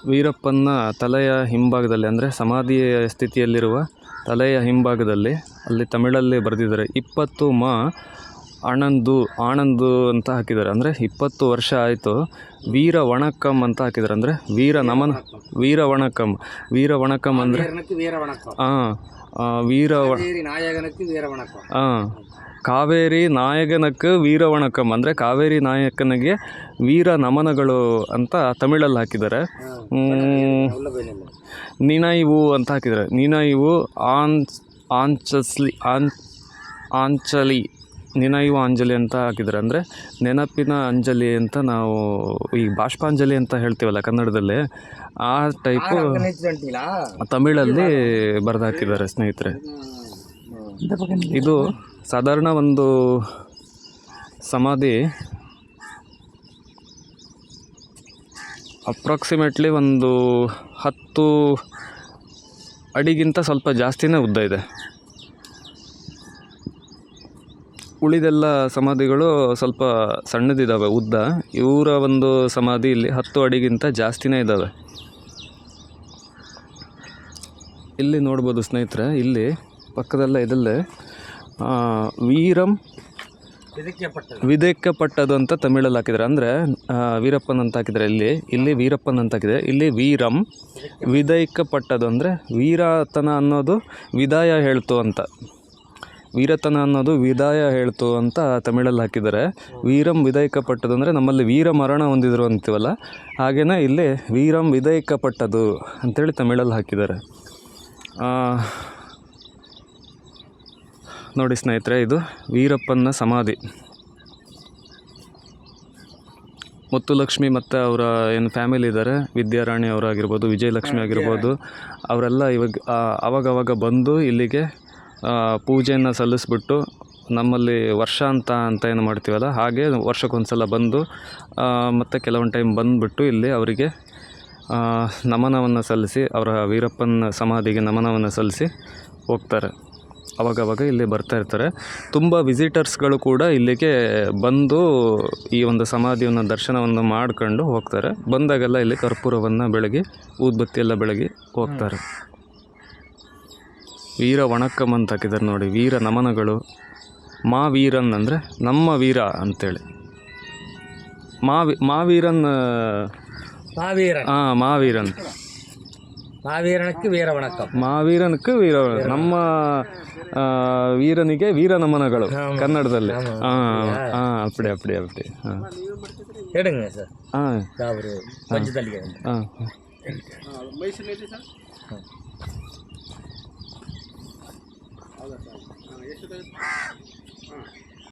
ವೀರಪ್ಪನ ತಲೆಯ ಹಿಂಭಾಗದಲ್ಲಿ ಅಂದರೆ ಸಮಾಧಿಯ ಸ್ಥಿತಿಯಲ್ಲಿರುವ ತಲೆಯ ಹಿಂಭಾಗದಲ್ಲಿ ಅಲ್ಲಿ ತಮಿಳಲ್ಲಿ ಬರೆದಿದ್ದಾರೆ 20 ಮಾ ಆಣಂದು ಅಂತ ಹಾಕಿದ್ದಾರೆ. ಅಂದರೆ 20 ವರ್ಷ ಆಯಿತು ವೀರ ವಣಕ್ಕಂ ಅಂತ ಹಾಕಿದ್ದಾರೆ. ಅಂದರೆ ವೀರ ನಮನ ವೀರ ವಣಕ್ಕಂ ಅಂದರೆ ಕಾವೇರಿ ನಾಯಕನಕ್ಕೆ ವೀರ ವಣಕ್ಕಂ ಅಂದರೆ ಕಾವೇರಿ ನಾಯಕನಿಗೆ ವೀರ ನಮನಗಳು ಅಂತ ತಮಿಳಲ್ಲಿ ಹಾಕಿದ್ದಾರೆ. ನಿನೈವು ಅಂತ ಹಾಕಿದ್ದಾರೆ. ನಿನೈವು ಆಂಚಲಿ ನಿನೈವು ಅಂಜಲಿ ಅಂತ ಹಾಕಿದ್ದಾರೆ. ಅಂದರೆ ನೆನಪಿನ ಅಂಜಲಿ ಅಂತ ನಾವು ಈ ಬಾಷ್ಪಾಂಜಲಿ ಅಂತ ಹೇಳ್ತೀವಲ್ಲ ಕನ್ನಡದಲ್ಲಿ, ಆ ಟೈಪು ತಮಿಳಲ್ಲಿ ಬರೆದು ಹಾಕಿದ್ದಾರೆ ಸ್ನೇಹಿತರೆ. ಇದು ಸಾಧಾರಣ ಒಂದು ಸಮಾಧಿ ಅಪ್ರಾಕ್ಸಿಮೇಟ್ಲಿ ಒಂದು 10 ಅಡಿಗಿಂತ ಸ್ವಲ್ಪ ಜಾಸ್ತಿನೇ ಉದ್ದ ಇದೆ. ಉಳಿದೆಲ್ಲ ಸಮಾಧಿಗಳು ಸ್ವಲ್ಪ ಸಣ್ಣದಿದ್ದಾವೆ ಉದ್ದ. ಇವರ ಒಂದು ಸಮಾಧಿ ಇಲ್ಲಿ 10 ಅಡಿಗಿಂತ ಜಾಸ್ತಿನೇ ಇದ್ದಾವೆ. ಇಲ್ಲಿ ನೋಡ್ಬೋದು ಸ್ನೇಹಿತರೆ, ಇಲ್ಲಿ ಪಕ್ಕದಲ್ಲೇ ಇದಲ್ಲೇ ವೀರಂ ವಿದೆಕ್ಕಪಟ್ಟದು ಅಂತ ತಮಿಳಲ್ಲಿ ಹಾಕಿದ್ದಾರೆ. ಅಂದರೆ ವೀರಪ್ಪನ್ ಅಂತ ಹಾಕಿದ್ದಾರೆ. ಇಲ್ಲಿ ವೀರಪ್ಪನ್ ಅಂತ ಹಾಕಿದೆ. ಇಲ್ಲಿ ವೀರಂ ವಿದೈಕ್ಕಪಟ್ಟದು ಅಂದರೆ ವೀರತನ ಅನ್ನೋದು ವಿದಾಯ ಹೇಳ್ತು ಅಂತ, ವೀರತನ ಅನ್ನೋದು ವಿದಾಯ ಹೇಳ್ತು ಅಂತ ತಮಿಳಲ್ಲಿ ಹಾಕಿದ್ದಾರೆ. ವೀರಂ ವಿದೈಕ್ಕಪಟ್ಟದು ಅಂದರೆ ನಮ್ಮಲ್ಲಿ ವೀರ ಮರಣ ಹೊಂದಿದ್ರು ಅಂತೀವಲ್ಲ, ಹಾಗೆಯೇ ಇಲ್ಲಿ ವೀರಂ ವಿದೈಕ್ಕಪಟ್ಟದು ಅಂಥೇಳಿ ತಮಿಳಲ್ಲಿ ಹಾಕಿದ್ದಾರೆ. ನೋಡಿ ಸ್ನೇಹಿತರೆ, ಇದು ವೀರಪ್ಪನ ಸಮಾಧಿ. ಮುತ್ತುಲಕ್ಷ್ಮಿ ಮತ್ತು ಅವರ ಏನು ಫ್ಯಾಮಿಲಿ ಇದ್ದಾರೆ, ವಿದ್ಯಾರಾಣಿ ಅವರಾಗಿರ್ಬೋದು, ವಿಜಯಲಕ್ಷ್ಮಿ ಆಗಿರ್ಬೋದು, ಅವರೆಲ್ಲ ಅವಾಗವಾಗ ಬಂದು ಇಲ್ಲಿಗೆ ಪೂಜೆಯನ್ನು ಸಲ್ಲಿಸ್ಬಿಟ್ಟು, ನಮ್ಮಲ್ಲಿ ವರ್ಷ ಅಂತ ಏನು ಮಾಡ್ತೀವಲ್ಲ ಹಾಗೆ ವರ್ಷಕ್ಕೊಂದು ಸಲ ಬಂದು ಮತ್ತು ಕೆಲವೊಂದು ಟೈಮ್ ಬಂದುಬಿಟ್ಟು ಇಲ್ಲಿ ಅವರಿಗೆ ನಮನವನ್ನು ಸಲ್ಲಿಸಿ, ಅವರ ವೀರಪ್ಪನ ಸಮಾಧಿಗೆ ನಮನವನ್ನು ಸಲ್ಲಿಸಿ ಹೋಗ್ತಾರೆ. ಅವಾಗವಾಗ ಇಲ್ಲಿ ಬರ್ತಾ ಇರ್ತಾರೆ. ತುಂಬ ವಿಸಿಟರ್ಸ್ಗಳು ಕೂಡ ಇಲ್ಲಿಗೆ ಬಂದು ಈ ಒಂದು ಸಮಾಧಿಯನ್ನು ದರ್ಶನವನ್ನು ಮಾಡ್ಕೊಂಡು ಹೋಗ್ತಾರೆ. ಬಂದಾಗೆಲ್ಲ ಇಲ್ಲಿ ಕರ್ಪೂರವನ್ನು ಬೆಳಗಿ ಊದ್ಬತ್ತಿ ಎಲ್ಲ ಬೆಳಗಿ ಹೋಗ್ತಾರೆ. ವೀರ ವಣಕ್ಕಂ ಅಂತ ಹಾಕಿದ್ದಾರೆ ನೋಡಿ. ವೀರ ನಮನಗಳು. ಮಾವೀರನ್ ಅಂದರೆ ನಮ್ಮ ವೀರ ಅಂಥೇಳಿ. ಮಾವೀರನ್ மாவீரனுக்கு வீர வணக்கம். ಮಾವೀರನಕ್ಕೆ ವೀರ, ನಮ್ಮ ವೀರನಿಗೆ ವೀರ ನಮನಗಳು ಕನ್ನಡದಲ್ಲಿ. அப்படி எடுங்க சார். ஒரு கொஞ்சம் தள்ளி